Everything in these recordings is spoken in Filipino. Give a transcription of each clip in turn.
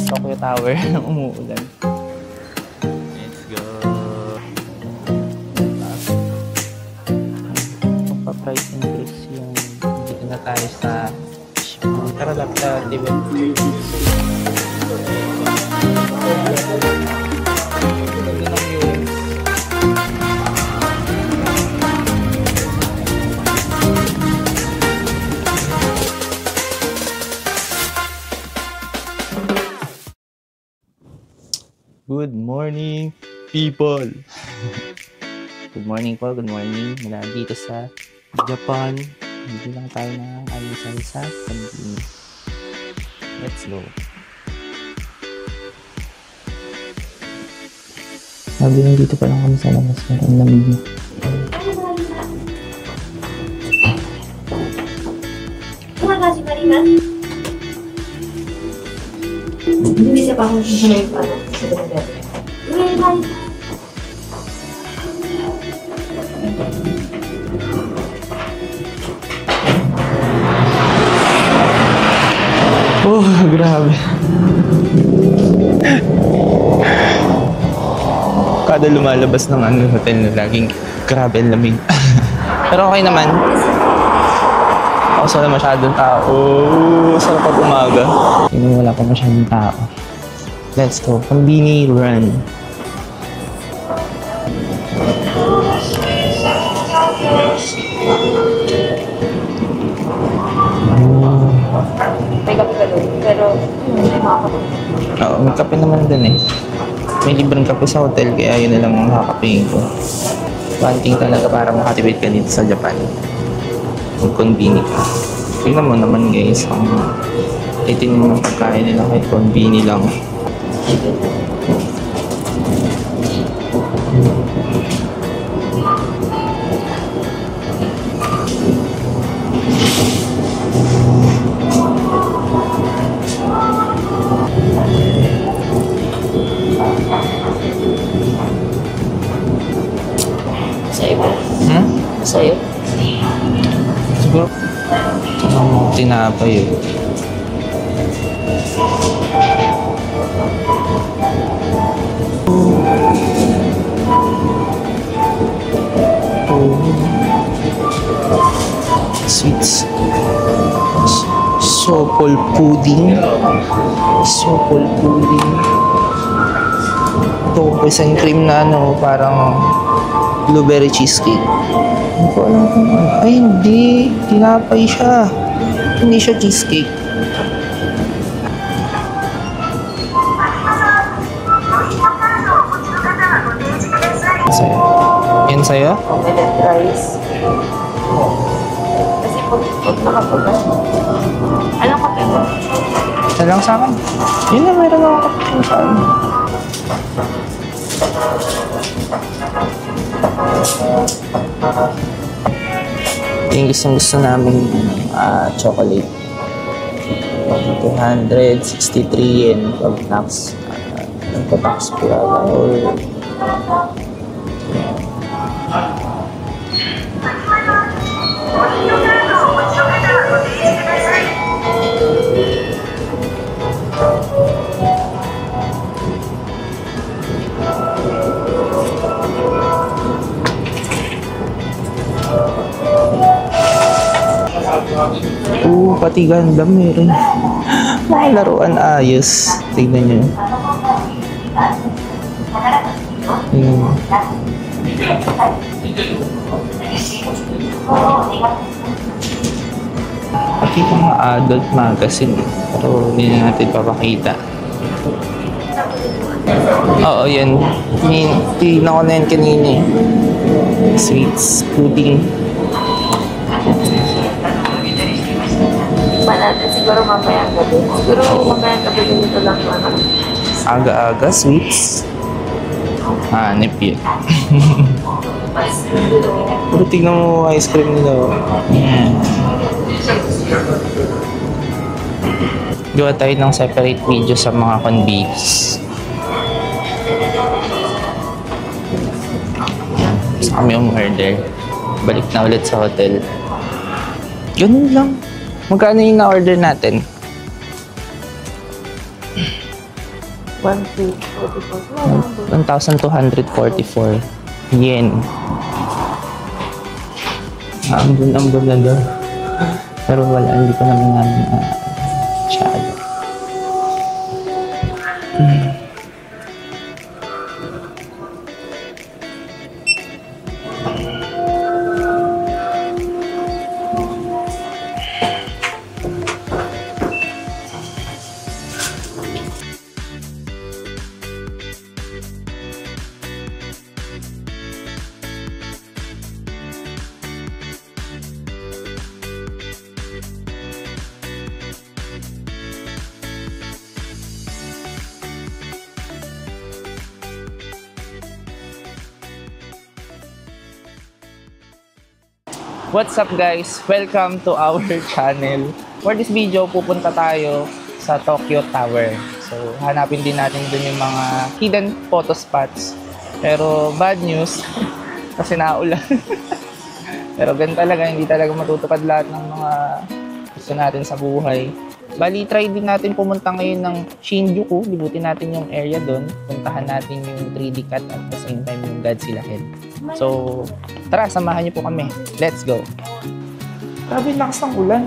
Tokyo Tower nang umuulan. Let's go! Magpa-price increase yung dito na tayo sa tara lapta, diba? Good morning, people! Good morning po, good morning. Mula dito sa Japan. Hindi lang tayo na alisan sa Pilipinas. Let's go. Sabi nang dito pa lang kami sa labas. Meron lamig na. Hindi siya pa akong susunod pa na. Oh, grabe. Kada lumalabas ng hotel na laging grabe ang lamig. Pero okay naman. Kasi wala masyadong tao. Sarap pag umaga. Yung wala pa masyadong tao. Let's go. Konbini run. May kape ka doon, pero may makakape. Oo, may kape naman dun eh. May libreng kape sa hotel, kaya yun na lang ang nakakapihin ko. One thing talaga para makatipid ka dito sa Japan. Mag-conveni ka. Tingnan mo naman guys, ang itin ng pagkain nila kahit conveni lang. Sa'yo ba? Sa'yo? Siguro, tinapay yun. Sweets. Sopol pudding. Sopol pudding. Ito, isang cream na parang blueberry cheesecake. Hindi ko alam kung ano. Ay, hindi. Tinapay siya. Hindi siya cheesecake. Sa'yo. Yan sa'yo? Omelette rice. Kasi pag nakapagay. Anong kape mo? Isa lang sa akin. Yun na, meron akong kape sa akin. Yung gusto namin chocolate. 263 yen pag tax. Nagpa-tax po yata or pati ganda meron. Mga laruan ayos. Tignan nyo. Pati mga adult magazine. Pero hindi na natin papakita. Oo, yan. Tignan ko na yan kanina eh. Sweets, pudding. Natin siguro mamayang gabi. Siguro mamayang gabi ganito lang naman. Aga-aga, sweets. Hanip yun. Pero tignan mo ice cream nila. Yan. Gawa tayo ng separate video sa mga convenience. Gusto kami umorder. Balik na ulit sa hotel. Ganun lang. Magkano yung na-order natin? 1,244 yen. Ambon na daw. Pero wala, hindi pa naman namin masyado. What's up guys? Welcome to our channel. For this video, pupunta tayo sa Tokyo Tower. So, hanapin din natin dun yung mga hidden photo spots. Pero bad news, kasi naulan. Pero ganun talaga, hindi talaga matutupad lahat ng mga gusto natin sa buhay. Bali, try din natin pumunta ngayon ng Shinjuku. Libutin natin yung area doon. Puntahan natin yung 3D cut at the same time yung Godzilla head. So, tara, samahan niyo po kami. Let's go! Grabe, lakas ng ulan.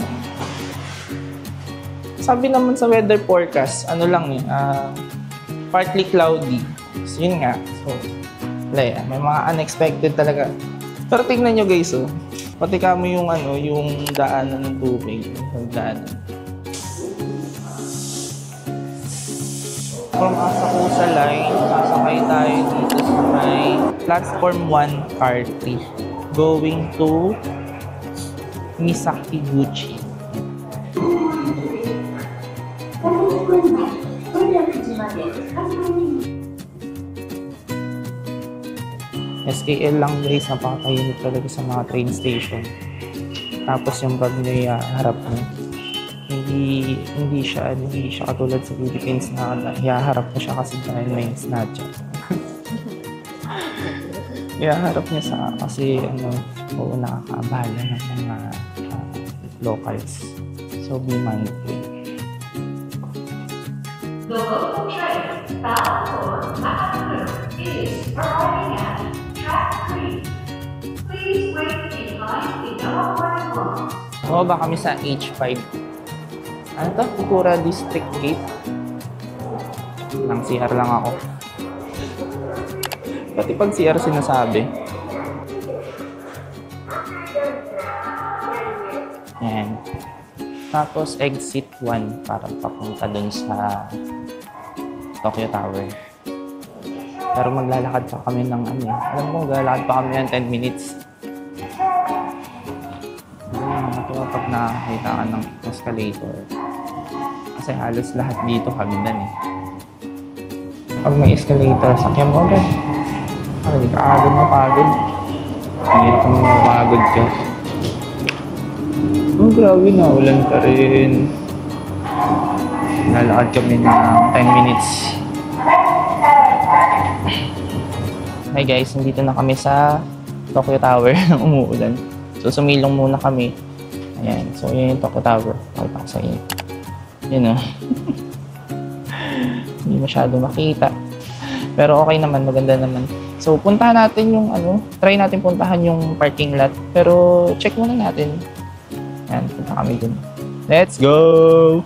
Sabi naman sa weather forecast, ano lang partly cloudy. So, yun nga. So, may mga unexpected talaga. Pero tingnan nyo guys, oh. Pati kamo yung yung daanan ng tubig. Yung daanan. From Asakusa Line, sasakay tayo dito sa may Platform 1, Car 3. Going to Misakiguchi. SKL lang guys, napakahimik talaga sa mga train station. Tapos yung bag niya harap mo. Hindi siya katulad sa Philippines na hiharap mo siya kasi dahil may snatcher. Hiharap niya kasi nakakaabala ng mga locals. So be mindful. The local train bound for Akaguru is arriving at track 3. Please wait in line in our warning room. Bumaba kami sa H5. Ano to? Kukura District Gate. Nang CR lang ako. Pati pag CR sinasabi. Yan. Tapos exit 1 para papunta dun sa Tokyo Tower. Pero maglalakad pa kami ng alam mo, maglalakad pa kami ng 10 minutes. Matuwa pag nakakita ka ng escalator. Kasi halos lahat dito hagdan eh. Pag may escalator, sakyan mo agad. Hindi ka agad mapagod. Hindi ka mapagod ka. Oh, grabe na. Ulan pa rin. Lalakad kami ng 10 minutes. Hi guys, nandito na kami sa Tokyo Tower ng umuulan. So, sumilong muna kami. Ayan. So, yun yung Tokyo Tower. Pakita ko sa inyo. Yun o. Hindi masyado makita. Pero okay naman. Maganda naman. So, puntahan natin yung try natin puntahan yung parking lot. Pero, check muna natin. Ayan. Punta kami dun. Let's go!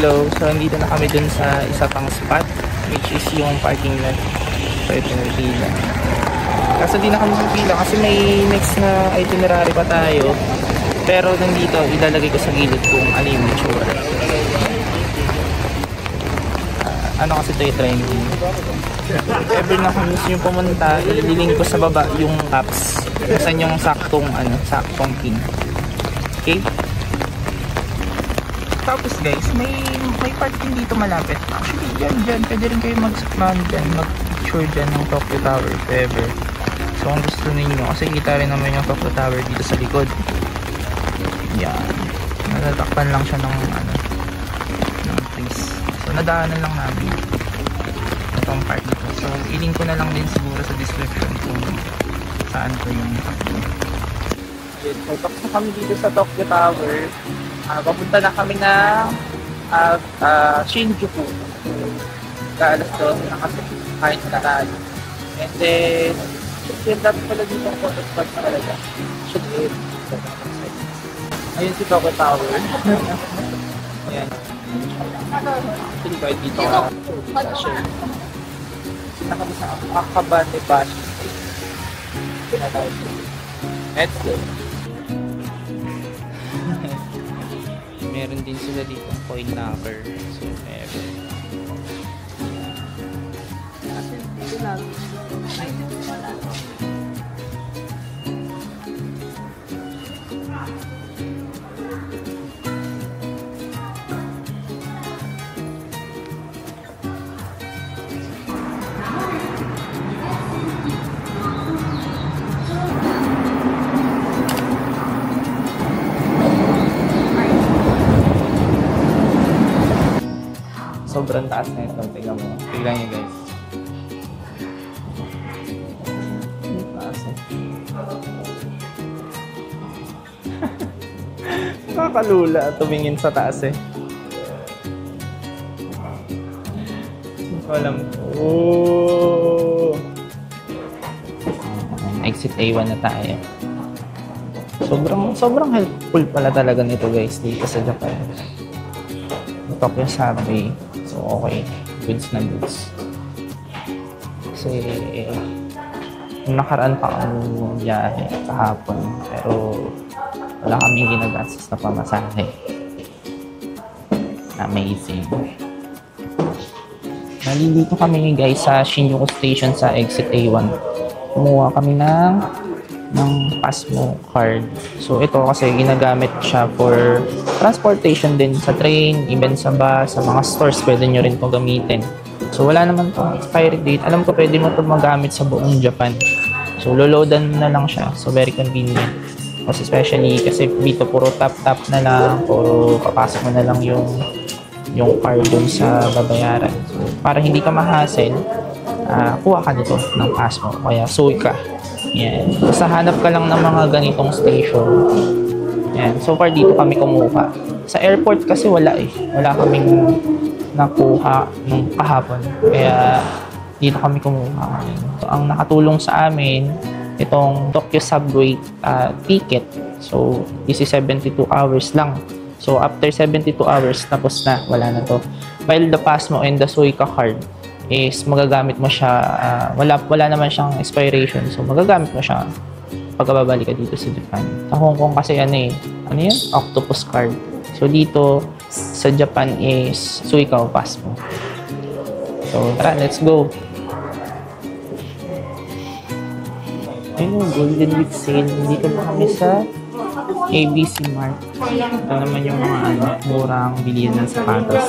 Hello, so nandito na kami dun sa isa pang spot, which is yung parking lot. So ito yung pila. Kaso di na kami sa pila kasi may next na itinerary pa tayo. Pero nandito, ilalagay ko sa gilid kung ano yung itsura. Kasi ito yung trending. If ever na kami gusto yung pumunta, ililink ko sa baba yung apps. Saan yung saktong pin. Okay? Tapos guys, may parking dito malapit. Actually, dyan. Pwede rin kayo mag-picture dyan ng Tokyo Tower if ever. So kung gusto ninyo, kasi kita rin naman yung Tokyo Tower dito sa likod. Yan. Natatakpan lang siya ng ng trees. So nadaanan lang namin itong part nito. So i-link ko na lang din siguro sa description kung saan ko yung takbo. So tapos na kami dito sa Tokyo Tower. Papunta na kami ng Shinjuku. Alas 12 na kasi kahit na tayo. And then yung dati pala dito ang photo spot talaga. Should be. Ayun si Tokyo Tower. Ayan. Actually kahit dito ka share. Sina kami sa Akabane Bashi. Let's go. Meron din sila dito coin locker. So meron. Sobrang taas na ito. Tingnan mo. Tingnan nyo guys. Taas eh. Nakakalula tumingin sa taas eh. Hindi ko alam. Oh! Exit A1 na tayo. Sobrang helpful pala talaga nito guys dito sa Japan. Tokyo Subway. So, okay. Goods na goods. Kasi, yung nakaraan pa kami biyahe kahapon. Pero, wala kaming ginagastos na pamasahe. Amazing. Nalilito kami guys sa Shinjuku Station sa Exit A1. Kumuha kami ng Pasmo card. So, ito kasi ginagamit siya for transportation din sa train, even sa bus, sa mga stores, pwede nyo rin ito gamitin. So, wala naman itong expiry date. Alam ko, pwede mo ito magamit sa buong Japan. So, loloadan na lang siya. So, very convenient. Kasi especially, kasi dito puro tap-tap na lang, puro papasok mo na lang yung card dun sa babayaran. So, para hindi ka ma-hassle, kuha ka dito ng Pasmo. Kaya, Suica. Yan. Basta hanap ka lang ng mga ganitong station. Yan. So far dito kami kumuha. Sa airport kasi wala eh. Wala kaming nakuha nung kahapon. Kaya dito kami kumuha. So, ang nakatulong sa amin, itong Tokyo Subway ticket. So this is 72 hours lang. So after 72 hours, tapos na. Wala na to. While the Pasmo and the Suica card is magagamit mo siya, wala naman siyang expiration. So, magagamit mo siya pagkababalik ka dito sa Japan. Sa Hong Kong kasi ano yun? Octopus card. So, dito sa Japan is Suica o Pasmo. So, tara, let's go. Ayun yung Golden Week sale. Dito pa kami sa ABC Mart. Ito naman yung mga murang bilihan ng sapatos.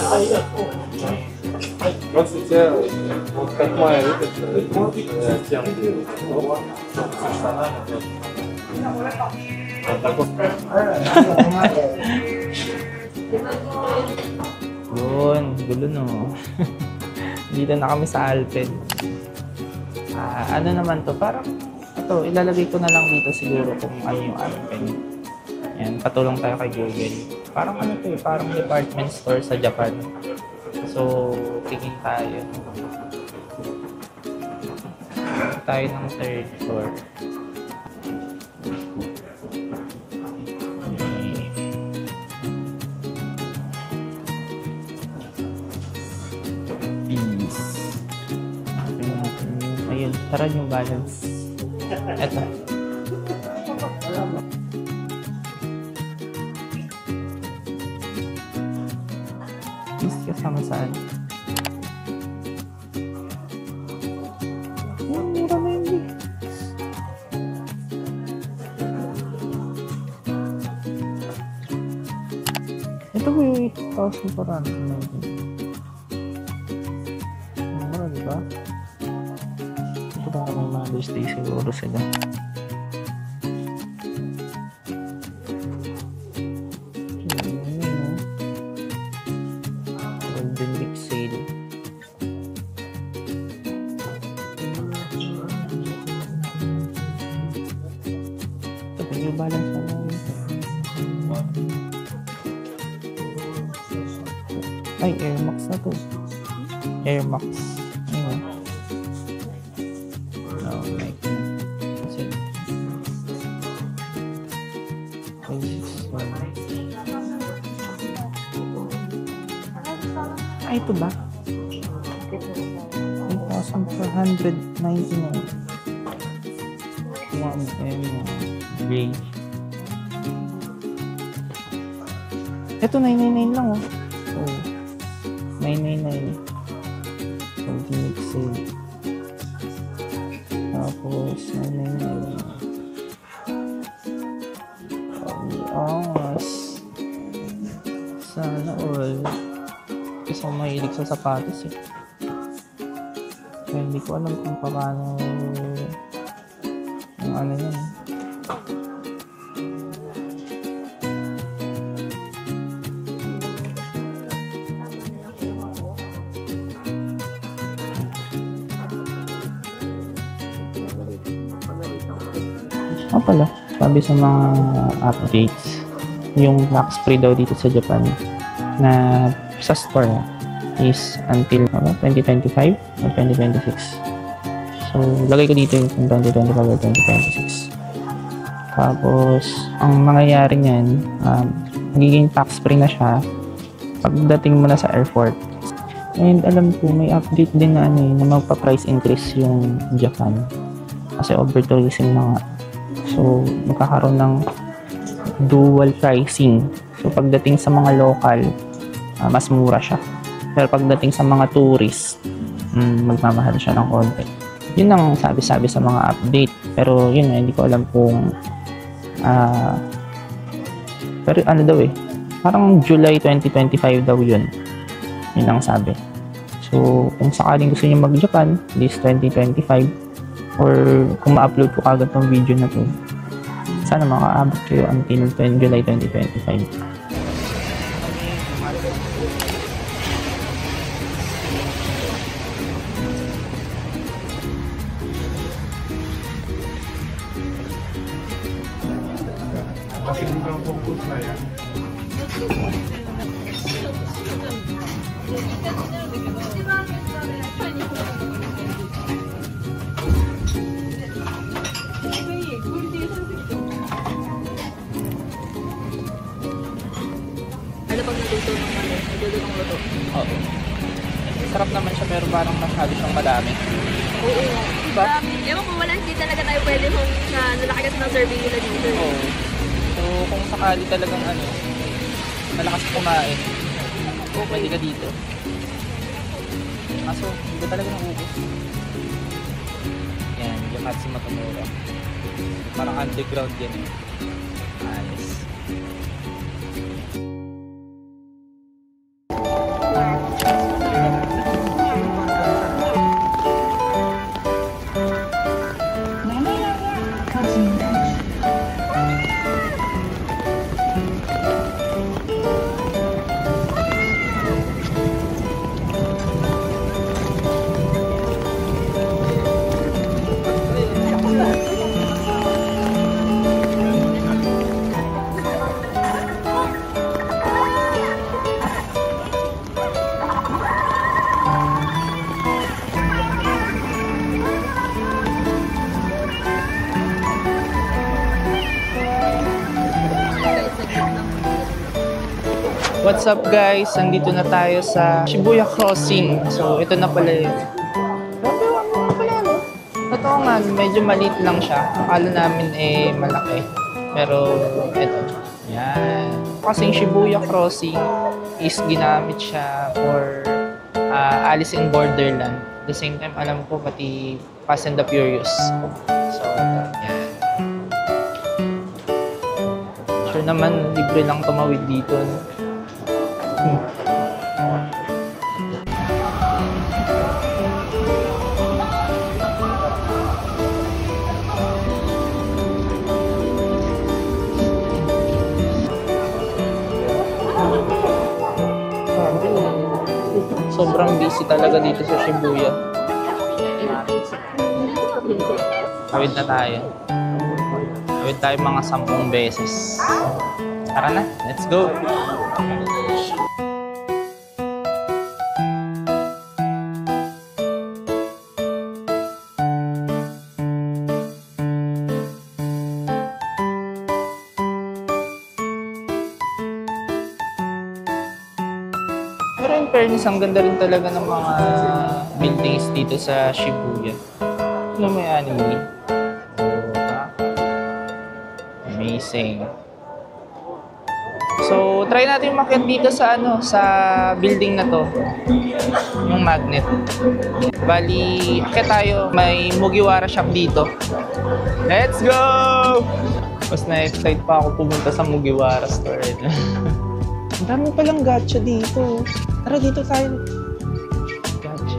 Yun, gulo no. Dito na kami sa Alpen. Ano naman to? Parang ito, ilalagay ko na lang dito siguro kung ano yung Alpen. Yan, patulong tayo kay Google. Parang ano to eh, parang department store sa Japan. So, tingin tayo. Tayo ng third floor. Peace. Ayun, tara yung balance. Eto. Peace kasama saan? Mura na yun eh. Ito po yung 8,000 parang. Mura diba? Ito ba ako may mali? Thursday siguro sila. Golden Week sale. Ito pa yung balance na lang. Ay, Air Max na to. Air Max. Ayun. Oh, like kasi ay, ito ba? 3,499. Wow, gray. Ito, 999 lang, oh. Oh, 999. Ultimate sale. Tapos, 999. Sana all. Kasi ako mahilig sa sapatos eh. Kaya hindi ko alam kung paano yung ano yan. Pala, sabi sa mga updates, yung tax free daw dito sa Japan na sa store is until 2025 or 2026. So, lagay ko dito yung 2025 or 2026. Tapos, ang mangyayari niyan, magiging tax free na siya pagdating mo na sa airport. And alam ko, may update din na na magpa-price increase yung Japan. Kasi over-tourism na nga. So, magkakaroon ng dual pricing. So, pagdating sa mga local, mas mura siya. Pero pagdating sa mga tourist, magmamahal siya ng konti. Yun ang sabi-sabi sa mga update. Pero yun, hindi ko alam kung pero ano daw eh, parang July 2025 daw yun. Yun ang sabi. So, kung sakaling gusto niyo mag-Japan this 2025, or kung ma-upload ko kagad tong video na to, sana makaabot kayo until July 2025. Ano pag natuto ng ano? Natuto ng luto? Oo. Sarap naman siya pero parang masyado siyang madami. Oo. Diba? Ewan ko, wala hindi talaga tayo pwede kung na nalaki kasi ng serving nila dito. Oo. So, kung sakali talagang malakas kumain, pwede ka dito. Kaso, hindi talaga naubos. Yan, yung Hatsi Matamura. Parang underground yan eh. Ayos. What's up guys? Nandito na tayo sa Shibuya Crossing. So, ito na pala yun. Totoo nga, medyo maliit lang siya. Akala namin malaki. Pero, ito. Yan. Kasi Shibuya Crossing is ginamit siya for Alice in Borderland. At the same time, alam ko pati Fast and the Furious. So, yan. Sure naman, libre lang tumawid dito. sobrang busy talaga dito sa Shibuya. Tawid na tayo. Tawid tayo mga 10 beses. Tara na, let's go! Pero in fairness, ang ganda rin talaga ng mga buildings dito sa Shibuya. Ano may anime? Amazing. So, try natin umakyat dito sa sa building na to. Yung magnet. Bali, akyat tayo. May Mugiwara shop dito. Let's go! Mas na-excite pa ako pumunta sa Mugiwara store. Ang dami palang gacha dito. Tara, dito tayo. Gacha.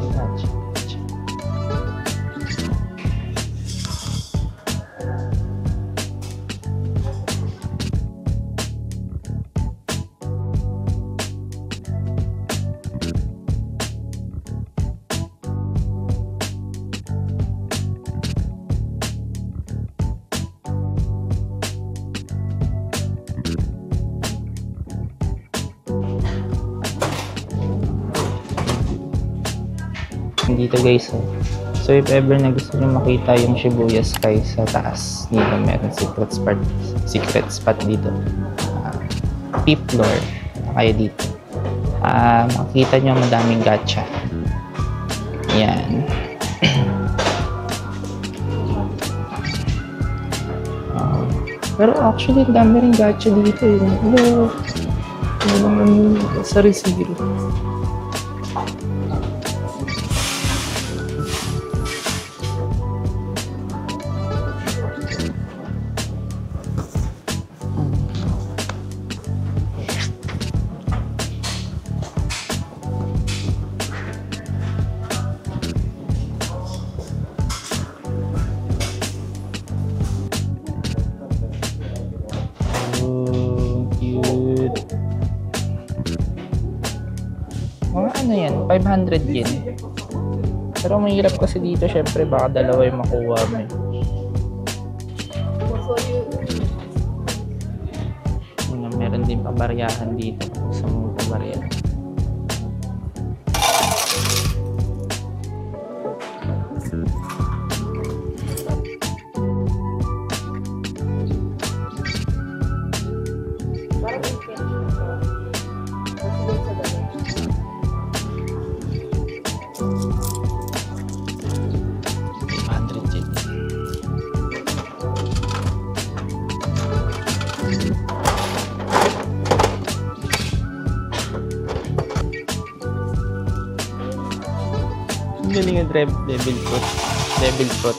Dito guys, so if ever na gusto nyo makita yung Shibuya Sky sa taas, dito meron secret spot dito, 5th floor kayo dito. Makikita nyo madaming gacha. Yan. Pero actually dami rin gacha dito eh. Ano naman sa receiver. Ano yan? 500 yen. Pero mahirap kasi dito, syempre baka dalawa yung makuha mo eh. Meron din pabaryahan dito sa mga pabaryahan. Galing ang devil fruit.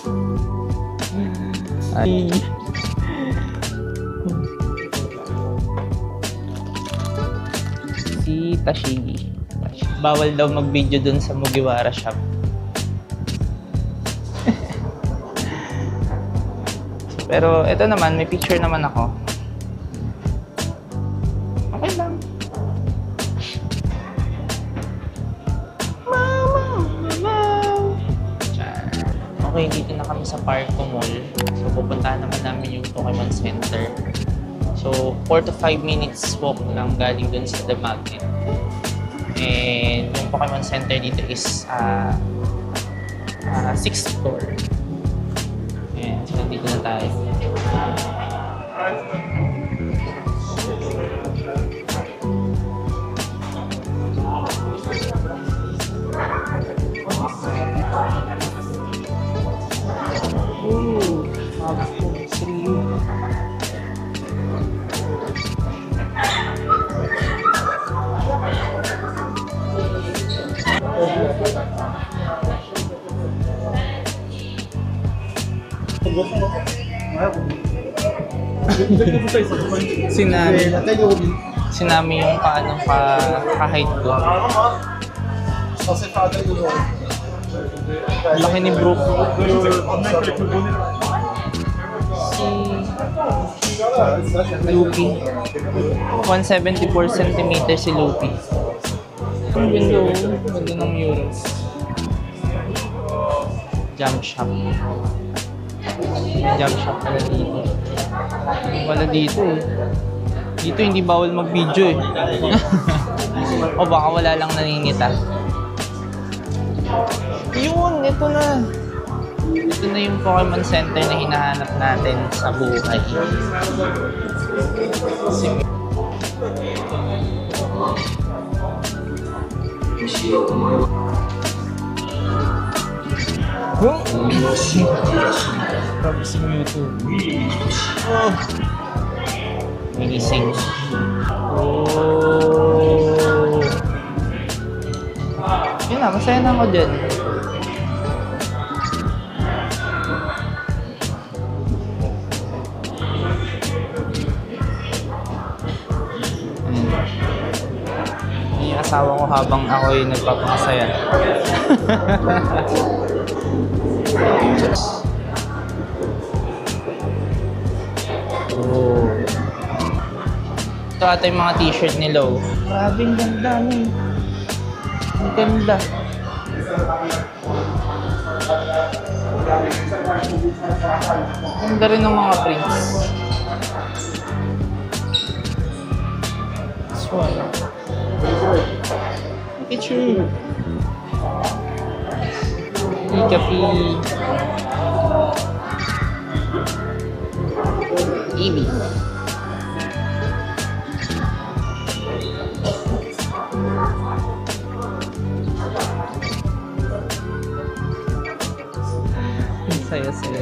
Ay. Si Tashigi. Bawal daw mag-video dun sa Mugiwara shop. Pero ito naman, may picture naman ako. Okay lang. Okay, dito na kami sa Parco Mall. So, pupuntahan naman namin yung Pokemon Center. So, 4 to 5 minutes walk lang galing dun sa The Magnet. And yung Pokemon Center dito is 6th floor. And so, dito na tayo. Sinami yung ka-height ko. Laki ni Brooke. Si Luffy. 174 cm si Luffy. Ang ganda oh. Ganda ng murals. Jump shop. May jump shop pala dito. Wala dito eh. Dito hindi bawal mag-video eh. O baka wala lang naninita. Yun, ito na. Ito na yung Pokemon Center na hinahanap natin sa buhay. Grabe si Mewtwo. Oh. Gigising. Oh. Yun na, masaya na ako dyan. Yung asawa ko habang ako yung nagpapakasaya. Oh. Ito ata yung mga t-shirt ni Lo. Grabe, ang ganda nun. Ang ganda. Ang ganda rin ng mga prints. This one. Picture. Ikapi. Eevee. Saya-saya.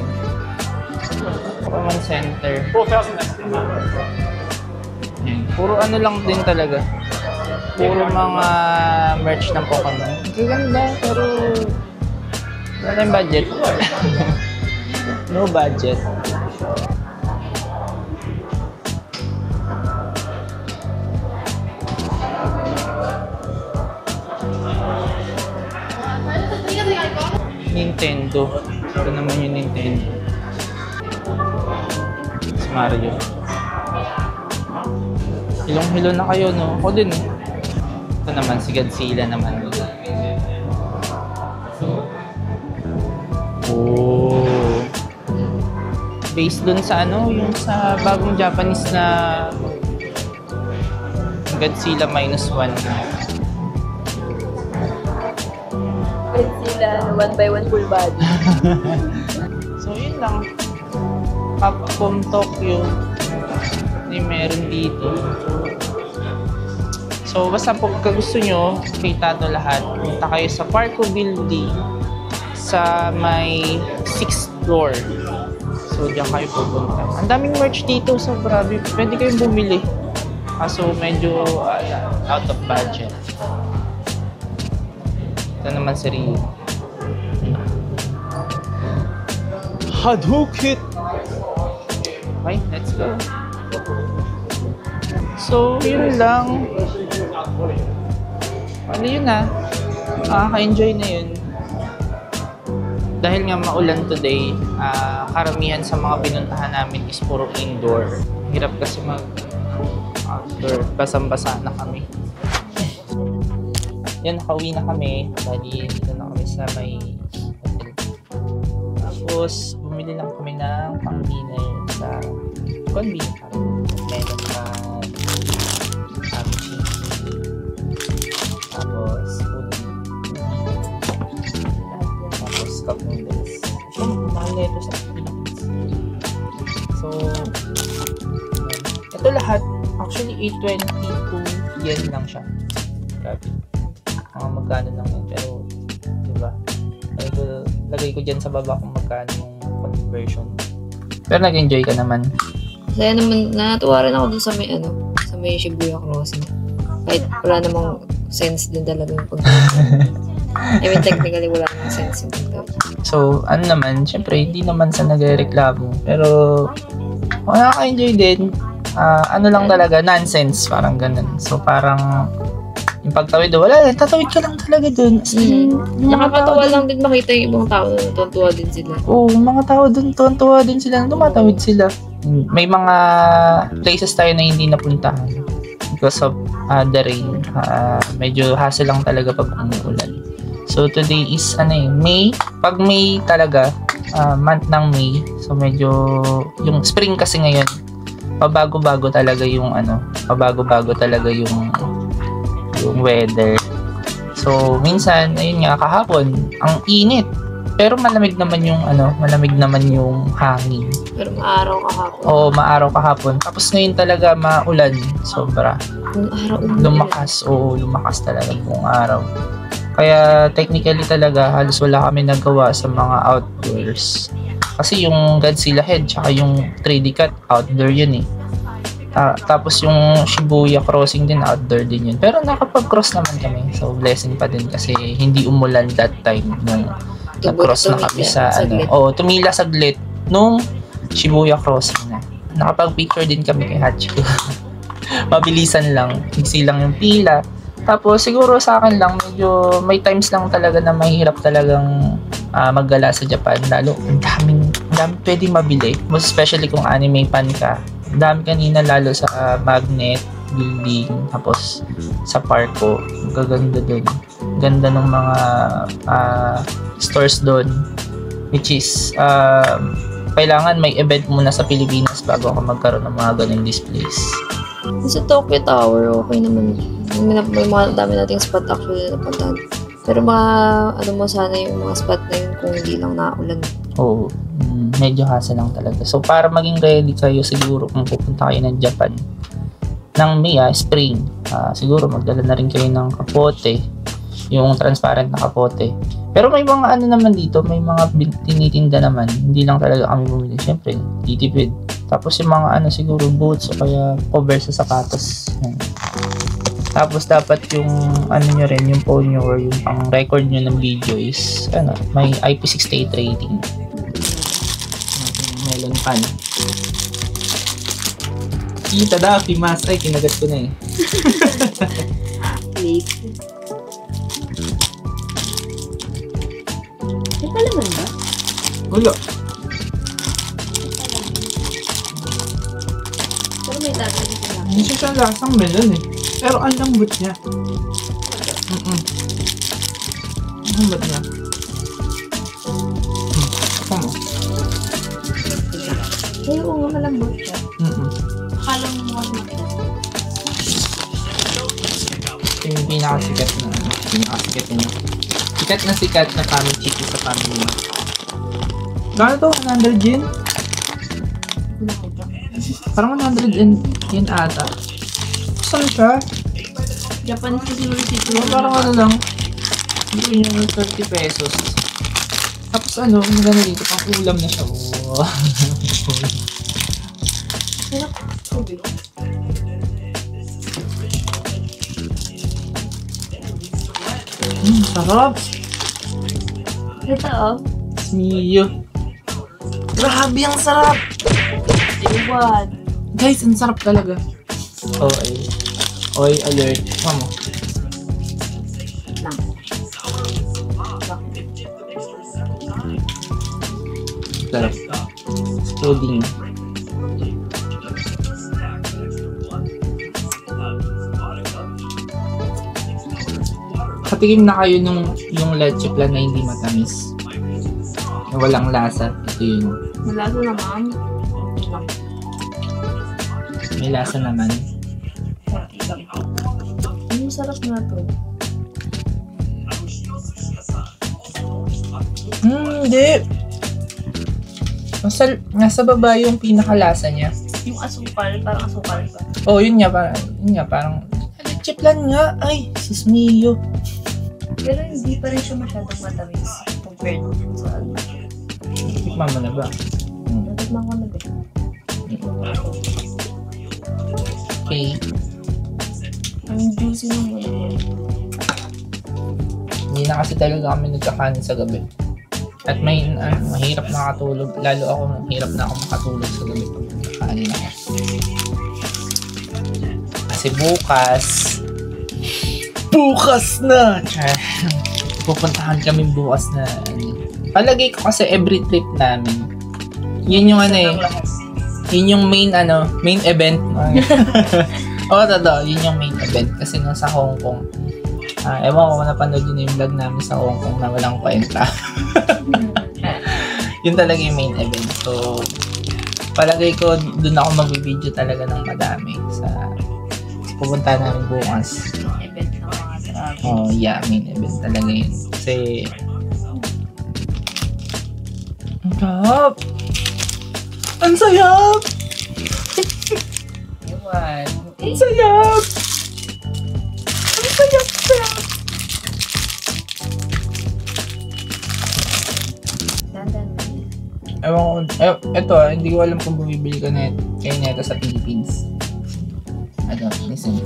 Pokemon Center. 4,000 next. Yan. Puro ano lang din talaga. Puro mga merch ng Pokemon. Ang ganda, pero wala tayong budget. No budget. Nintendo. Ito naman yung Nintendo. Si Mario. Hilong-hilo na kayo, no? Ako din, eh. Ito naman, si Godzilla naman. Oh. Based dun sa ano, yung sa bagong Japanese na Godzilla -1. Sila, 1x1 full body. So, yun lang. Capcom Tokyo. Yung meron dito. So, basta po kung gusto nyo, kita ito lahat. Punta kayo sa Parco Building sa may 6th floor. So, diyan kayo pupunta. Ang daming merch dito sa grabe. Pwede kayong bumili. Kaso medyo out of budget. Ito naman si Rio. Hadouken! Okay, let's go. So, yun lang. Ano yun na? Nakaka-enjoy na yun. Dahil nga maulan today, karamihan sa mga pinuntahan namin is puro indoor. Hirap kasi mag-outdoor. Basang-basa na kami. Yan, nakauwi na kami. Bali, dito na kami sa may hotel. Tapos, bumili lang kami ng pang-dinner sa convenience. Meron pa tapos food. Tapos cup noodles. So, mahal na ito sa Pilipinas. So, ito lahat, actually 822 yen lang siya. Grabe. Magkano lang yun, pero diba, lagay ko dyan sa baba kung magkano yung conversion. Pero nag-enjoy ka naman. Kaya naman, natuwa rin ako dun sa may sa may Shibuya Crossing. Kahit wala namang sense din talaga yung pagkakas. I mean, technically wala namang sense yung pagkakas. So, ano naman, syempre, hindi naman sa nagre-reklamo. Pero, nakaka-enjoy din. Ano lang talaga, nonsense, parang ganun. So, parang yung pagtawid, wala, tatawid ka lang talaga dun. Nakakatawa lang din makita yung ibang tao na tuwan-tuwa din sila. Oo, mga tao dun, tuwan-tuwa din sila, tumatawid sila. May mga places tayo na hindi napuntahan because of the rain. Medyo hassle lang talaga pag umuulan. So today is May. Pag May talaga, month ng May. So medyo yung spring kasi ngayon, pabago-bago talaga yung pabago-bago talaga yung weather. So minsan ayun nga, kahapon ang init. Pero malamig naman yung hangin. Pero maaraw kahapon. Oo, maaraw kahapon. Tapos ngayon talaga maulan, sobra. Buong araw Lumakas talaga buong araw. Kaya technically talaga halos wala kami nagawa sa mga outdoors. Kasi yung Godzilla Head tsaka yung 3D Cut outdoor yun eh. Tapos yung Shibuya Crossing din outdoor din yun. Pero nakapag-cross naman kami. So blessing pa din kasi hindi umulan that time nung nag-cross na kami sa tumila saglit nung Shibuya Crossing na. Nakapag-picture din kami kay Hachiko. Mabilisan lang. Iksi lang yung pila. Tapos siguro sa akin lang, medyo may times lang talaga na mahirap talagang maggala sa Japan. Lalo, ang daming pwedeng mabili. Most especially kung anime fan ka. Ang dami kanina lalo sa Magnet Building. Tapos sa Parco. Gaganda dun. Ganda ng mga stores doon. Which is, kailangan may event muna sa Pilipinas bago ako magkaroon ng mga ganung displays. Sa Tokyo Tower, okay naman. May mga dami nating spot actually na napuntahan. Pero sana yung mga spot na yun kung hindi lang naulan. Oo, medyo hassle lang talaga. So para maging ready kayo siguro kung pupunta kayo ng Japan ng May, spring, siguro magdala na rin kayo ng kapote, yung transparent na kapote. Pero may mga naman dito, may mga tinitinda naman. Hindi lang talaga kami bumili. Siyempre, titipid. Tapos yung mga siguro boots o kaya cover sa sapatos. Tapos dapat yung nyo rin, yung phone nyo or yung pang record nyo ng video is may IP68 rating. Melon pan. Kita dati mas. Ay, kinagat ko na eh. Late. May palaman ba? Wala. Pero may dati dito lang. Hindi siya lasang melon eh. Pero ang lambot niya. Ang lambot niya. Ako mo. Ay, oo nga, malambot siya. Akala mo mas makita. Ito yung pinakasikat niya. Sikat na family chicken sa family mo. Gano'n to? 100 yen? Parang 100 yen ata. Saan siya? Japan kasi ulit ito. Parang lang. Hindi yung 30 pesos. Tapos maganda dito, pang ulam na siya. Oh. Sarap! Ito Miyo. Grabe ang sarap! Iwan. Guys, ang sarap talaga. Oy, alert. Mamo. Lang. Sarap. Exploding. Patikim na kayo yung leche plan na hindi matamis. Walang lasa. Ito yun. Malasa naman. May lasa naman. Ang sarap na to. Hindi. Nasa baba yung pinakalasa niya. Yung asukal, parang asukal ba? Oh, yun nga parang leche plan nga. Ay, sus mio. Pero hindi pa rin siya masyadong matamis compared sa ano. Tikman mo na ba? Natikman ko na din. Okay. Ang juicy ng mga. Hindi na kasi talaga kami nagkakanin sa gabi. At mahirap makatulog. Lalo ako, mahirap na ako makatulog sa gabi pag nagkakanin ako. Kasi bukas na! Pupuntahan kami bukas na. Palagay ko kasi every trip namin. Yun yung yun yung main event. Oo, totoo. Yun yung main event. Kasi nung sa Hong Kong, ewan ko kung napanood yun yung vlog namin sa Hong Kong na walang kwenta. Yun talaga yung main event. So, palagay ko, dun ako mag-video talaga ng madami sa pupunta namin bukas. Event ng mga drag. Oh, yeah, main event talaga yun. Kasi, ang sarap! Ang sayap! Ewan. Ang sayap! Ang sayap! Dandan. Ewan ko, eto hindi ko alam kung bumibili ka na kayo nito sa Philippines. Ano, listen.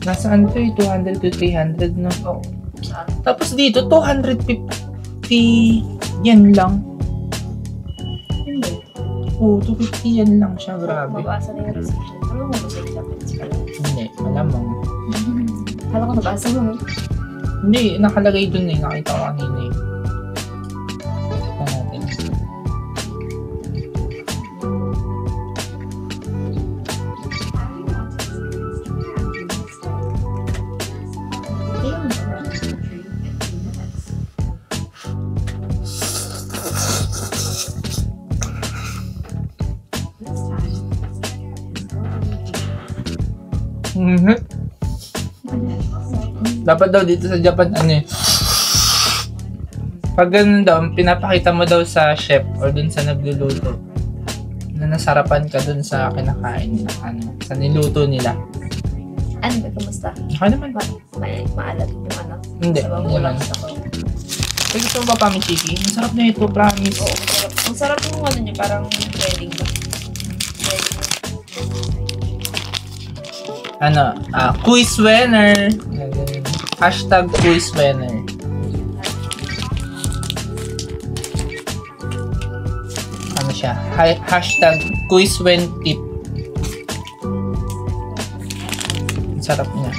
Nasaan to 200 to 300 no? Oo. Saan? Tapos dito, 250 yan lang. Hindi. Oo, 250 yan lang siya, grabe. Mabasa na yung receipt. Ano mo ba sa Japanese pala? Hindi, malamang. Kala ko nabasa mo. Hindi, nakalagay dun eh, nakita ko kanina eh. Ito natin. Dapat daw dito sa Japan, ano eh. Pag ganun daw, pinapakita mo daw sa chef or dun sa nagluluto na nasarapan ka dun sa kinakain nila, ano, sa niluto nila. Ano ba? Kamusta? Okay naman. Maalat yung ano? Hindi, Sa hindi magulang naman. sa ko. Pag gusto mo ba pamichiki? Ang sarap na ito, promise. Oo, masarap. Ang sarap yung ano niya, parang wedding ba? Wedding. Ano, quiz winner. Hashtag quiz winner. Ano siya? Hashtag quiz win tip. Ang sarap niya.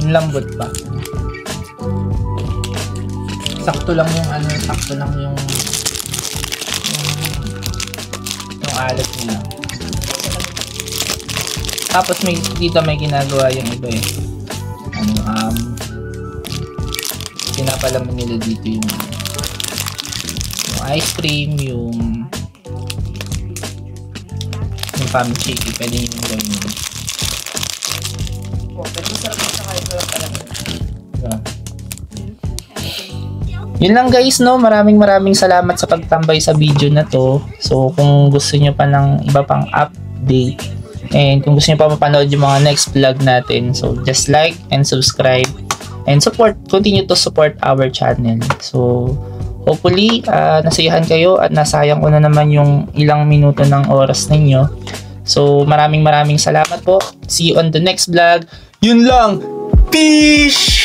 Ang lambot pa. Sakto lang yung ano, sakto lang yung alat niya. Tapos dito may ginagawa yung iba eh. Pinapalaman nila dito yung ice cream, yung pamichiki. Pwede yung gawin nyo. Oo, pero masarap mo sa kahit wala talaga. Yeah. Yun lang guys, no? Maraming salamat sa pagtambay sa video na to. So, kung gusto nyo pa ng iba pang update, and kung gusto nyo pa mapanood yung mga next vlog natin, so just like and subscribe and continue to support our channel. So, hopefully, nasayahan kayo at nasayang ko na naman yung ilang minuto ng oras ninyo. So, maraming salamat po. See you on the next vlog. Yun lang! Peace!